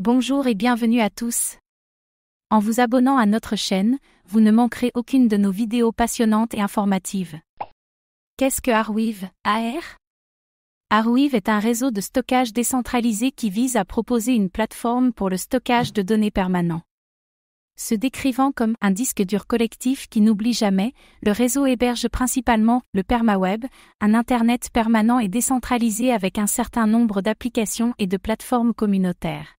Bonjour et bienvenue à tous. En vous abonnant à notre chaîne, vous ne manquerez aucune de nos vidéos passionnantes et informatives. Qu'est-ce que Arweave, AR? Arweave est un réseau de stockage décentralisé qui vise à proposer une plateforme pour le stockage de données permanent. Se décrivant comme un disque dur collectif qui n'oublie jamais, le réseau héberge principalement le permaweb, un Internet permanent et décentralisé avec un certain nombre d'applications et de plateformes communautaires.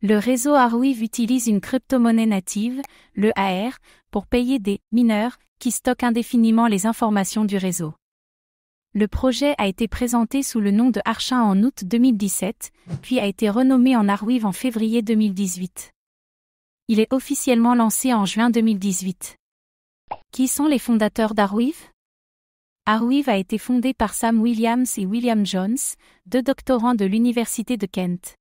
Le réseau Arweave utilise une crypto-monnaie native, le AR, pour payer des mineurs qui stockent indéfiniment les informations du réseau. Le projet a été présenté sous le nom de Archain en août 2017, puis a été renommé en Arweave en février 2018. Il est officiellement lancé en juin 2018. Qui sont les fondateurs d'Arweave? Arweave a été fondé par Sam Williams et William Jones, deux doctorants de l'Université de Kent.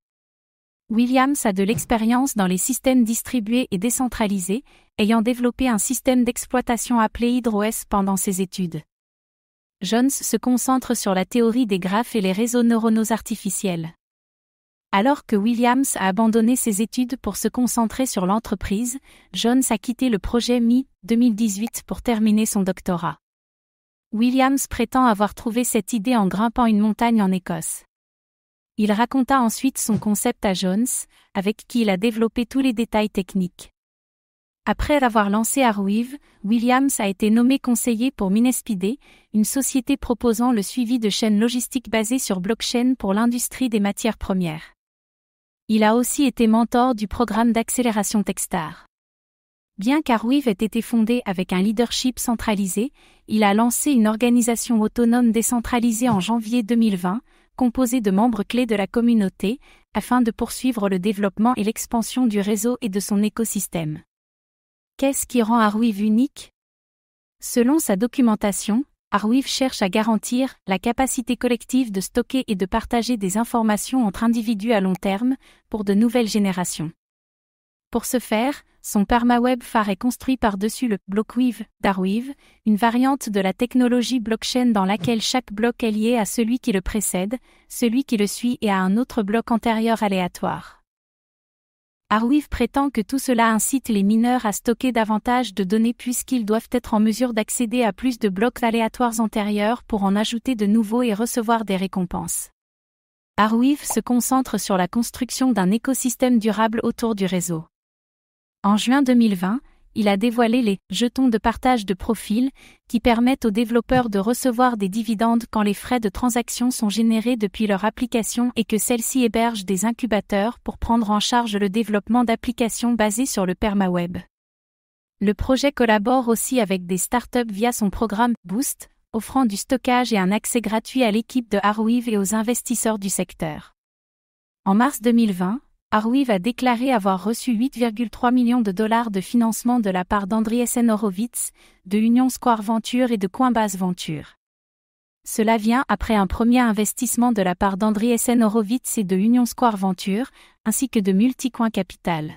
Williams a de l'expérience dans les systèmes distribués et décentralisés, ayant développé un système d'exploitation appelé HydroS pendant ses études. Jones se concentre sur la théorie des graphes et les réseaux neuronaux artificiels. Alors que Williams a abandonné ses études pour se concentrer sur l'entreprise, Jones a quitté le projet mi-2018 pour terminer son doctorat. Williams prétend avoir trouvé cette idée en grimpant une montagne en Écosse. Il raconta ensuite son concept à Jones, avec qui il a développé tous les détails techniques. Après avoir lancé Arweave, Williams a été nommé conseiller pour Minespide, une société proposant le suivi de chaînes logistiques basées sur blockchain pour l'industrie des matières premières. Il a aussi été mentor du programme d'accélération Techstar. Bien qu'Arweave ait été fondé avec un leadership centralisé, il a lancé une organisation autonome décentralisée en janvier 2020, composée de membres clés de la communauté, afin de poursuivre le développement et l'expansion du réseau et de son écosystème. Qu'est-ce qui rend Arweave unique? Selon sa documentation, Arweave cherche à garantir la capacité collective de stocker et de partager des informations entre individus à long terme, pour de nouvelles générations. Pour ce faire, son permaweb phare est construit par-dessus le blockweave d'Arweave, une variante de la technologie blockchain dans laquelle chaque bloc est lié à celui qui le précède, celui qui le suit et à un autre bloc antérieur aléatoire. Arweave prétend que tout cela incite les mineurs à stocker davantage de données puisqu'ils doivent être en mesure d'accéder à plus de blocs aléatoires antérieurs pour en ajouter de nouveaux et recevoir des récompenses. Arweave se concentre sur la construction d'un écosystème durable autour du réseau. En juin 2020, il a dévoilé les « jetons de partage de profil » qui permettent aux développeurs de recevoir des dividendes quand les frais de transaction sont générés depuis leur application et que celle-ci héberge des incubateurs pour prendre en charge le développement d'applications basées sur le permaweb. Le projet collabore aussi avec des startups via son programme « Boost », offrant du stockage et un accès gratuit à l'équipe de Arweave et aux investisseurs du secteur. En mars 2020, Arweave a déclaré avoir reçu 8,3 millions de dollars de financement de la part d'Andreessen Horowitz, de Union Square Venture et de Coinbase Venture. Cela vient après un premier investissement de la part d'Andreessen Horowitz et de Union Square Venture, ainsi que de Multicoin Capital.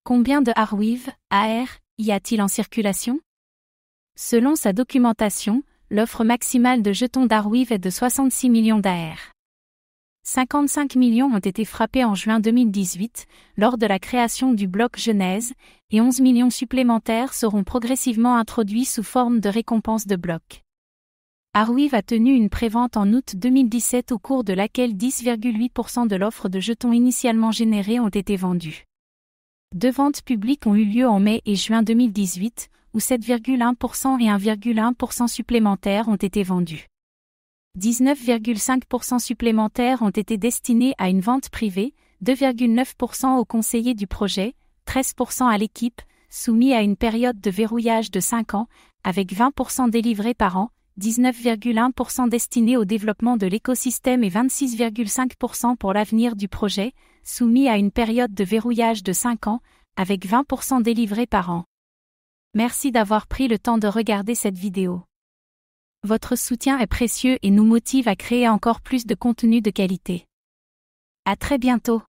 Combien de Arweave, AR, y a-t-il en circulation? Selon sa documentation, l'offre maximale de jetons d'Arweave est de 66 millions d'AR. 55 millions ont été frappés en juin 2018, lors de la création du bloc Genèse, et 11 millions supplémentaires seront progressivement introduits sous forme de récompenses de blocs. Arweave a tenu une prévente en août 2017 au cours de laquelle 10,8% de l'offre de jetons initialement générés ont été vendus. Deux ventes publiques ont eu lieu en mai et juin 2018, où 7,1% et 1,1% supplémentaires ont été vendus. 19,5% supplémentaires ont été destinés à une vente privée, 2,9% aux conseillers du projet, 13% à l'équipe, soumis à une période de verrouillage de 5 ans, avec 20% délivrés par an, 19,1% destinés au développement de l'écosystème et 26,5% pour l'avenir du projet, soumis à une période de verrouillage de 5 ans, avec 20% délivrés par an. Merci d'avoir pris le temps de regarder cette vidéo. Votre soutien est précieux et nous motive à créer encore plus de contenu de qualité. À très bientôt.